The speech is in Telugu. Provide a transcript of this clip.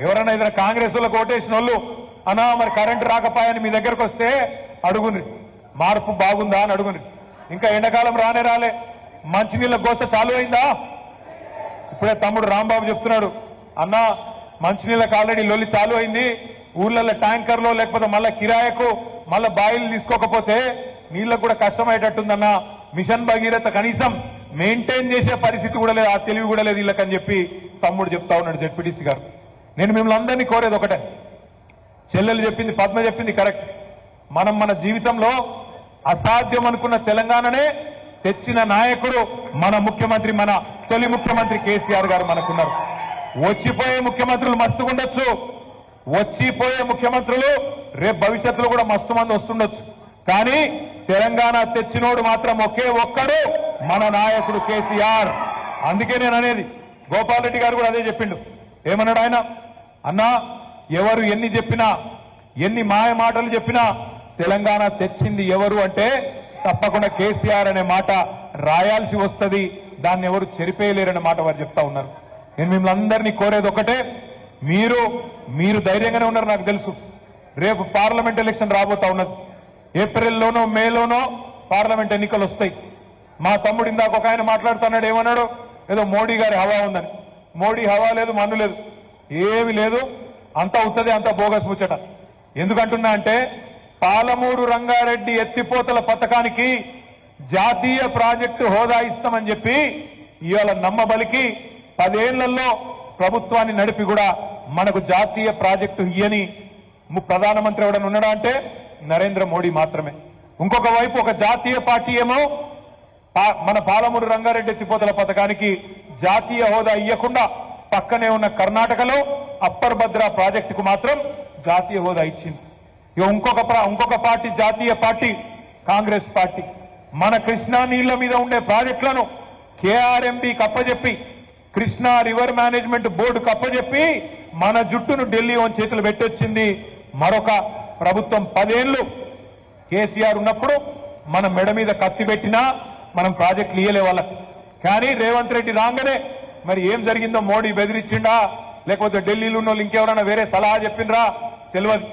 ఎవరైనా ఏదైనా కాంగ్రెస్ వాళ్ళకి ఓటేసిన వాళ్ళు అన్నా మరి కరెంటు రాకపోయాని మీ దగ్గరకు వస్తే అడుగుని మార్పు బాగుందా అని అడుగుని. ఇంకా ఎండాకాలం రాలే మంచినీళ్ళ గోస చాలు అయిందా? ఇప్పుడే తమ్ముడు రాంబాబు చెప్తున్నాడు, అన్న మంచినీళ్ళకి ఆల్రెడీ లొల్లి చాలు అయింది, ఊళ్ళల్లో ట్యాంకర్లో లేకపోతే మళ్ళా కిరాయకు మళ్ళా బాయిలు తీసుకోకపోతే నీళ్ళకు కూడా కష్టమయ్యేటట్టుందన్న. మిషన్ భగీరథ కనీసం మెయింటైన్ చేసే పరిస్థితి కూడా లేదు, ఆ తెలివి కూడా లేదు వీళ్ళకని చెప్పి తమ్ముడు చెప్తా ఉన్నాడు జెడ్పీటీసీ గారు. నేను మిమ్మల్ని అందరినీ కోరేది ఒకటే, చెల్లెలు చెప్పింది, పద్మ చెప్పింది కరెక్ట్. మనం మన జీవితంలో అసాధ్యం అనుకున్న తెలంగాణనే తెచ్చిన నాయకుడు మన ముఖ్యమంత్రి, మన తొలి ముఖ్యమంత్రి కేసీఆర్ గారు మనకున్నారు. వచ్చిపోయే ముఖ్యమంత్రులు మస్తుగా ఉండొచ్చు, వచ్చిపోయే ముఖ్యమంత్రులు రేపు భవిష్యత్తులో కూడా మస్తు మంది వస్తుండొచ్చు, కానీ తెలంగాణ తెచ్చినోడు మాత్రం ఒకే ఒక్కడు మన నాయకుడు కేసీఆర్. అందుకే నేను అనేది, గోపాల్ రెడ్డి గారు కూడా అదే చెప్పిండు. ఏమన్నాడు ఆయన? అన్నా ఎవరు ఎన్ని చెప్పినా ఎన్ని మాయ మాటలు చెప్పినా తెలంగాణ తెచ్చింది ఎవరు అంటే తప్పకుండా కేసీఆర్ అనే మాట రాయాల్సి వస్తుంది, దాన్ని ఎవరు చెరిపేయలేరనే మాట వారు చెప్తా ఉన్నారు. నేను మిమ్మల్ని అందరినీ కోరేది ఒకటే, మీరు ధైర్యంగానే ఉన్నారు నాకు తెలుసు. రేపు పార్లమెంట్ ఎలక్షన్ రాబోతా ఉన్నది, ఏప్రిల్లోనో మేలోనో పార్లమెంట్ ఎన్నికలు వస్తాయి. మా తమ్ముడు ఇందాక ఒక ఆయన మాట్లాడుతున్నాడు, ఏమన్నాడు? ఏదో మోడీ గారి హవా ఉందని. మోడీ హవా లేదు, మన్ను లేదు, ఏమి లేదు, అంతా అవుతుంది, అంతా బోగస్ ముచ్చట. ఎందుకంటున్నా అంటే పాలమూరు రంగారెడ్డి ఎత్తిపోతల పథకానికి జాతీయ ప్రాజెక్టు హోదా ఇస్తామని చెప్పి ఇవాళ నమ్మబలికి 10 ఏళ్లలో ప్రభుత్వాన్ని నడిపి కూడా మనకు జాతీయ ప్రాజెక్టు ఇయ్యని ప్రధానమంత్రి ఎవడని ఉన్నాడా అంటే నరేంద్ర మోడీ మాత్రమే. ఇంకొక వైపు ఒక జాతీయ పార్టీ ఏమో మన పాలమూరు రంగారెడ్డి ఎత్తిపోతల పథకానికి జాతీయ హోదా ఇవ్వకుండా పక్కనే ఉన్న కర్ణాటకలో అప్పర్ భద్రా ప్రాజెక్టుకు మాత్రం జాతీయ హోదా ఇచ్చింది. ఇంకొక పార్టీ, జాతీయ పార్టీ కాంగ్రెస్ పార్టీ, మన కృష్ణా నీళ్ల మీద ఉండే ప్రాజెక్టులను కేఆర్ఎంబి కప్పజెప్పి, కృష్ణా రివర్ మేనేజ్మెంట్ బోర్డు కప్పజెప్పి మన జుట్టును ఢిల్లీ చేతులు పెట్టొచ్చింది మరొక ప్రభుత్వం. 10 ఏళ్లు కేసీఆర్ ఉన్నప్పుడు మన మెడ మీద కత్తి పెట్టినా మనం ప్రాజెక్టులు ఇయ్యలే వాళ్ళకి. కానీ రేవంత్ రెడ్డి రాగానే మరి ఏం జరిగిందో, మోడీ బెదిరించిండా లేకపోతే ఢిల్లీలో ఉన్న వాళ్ళు ఇంకెవరైనా వేరే సలహా చెప్పిండ్రా తెలియదు.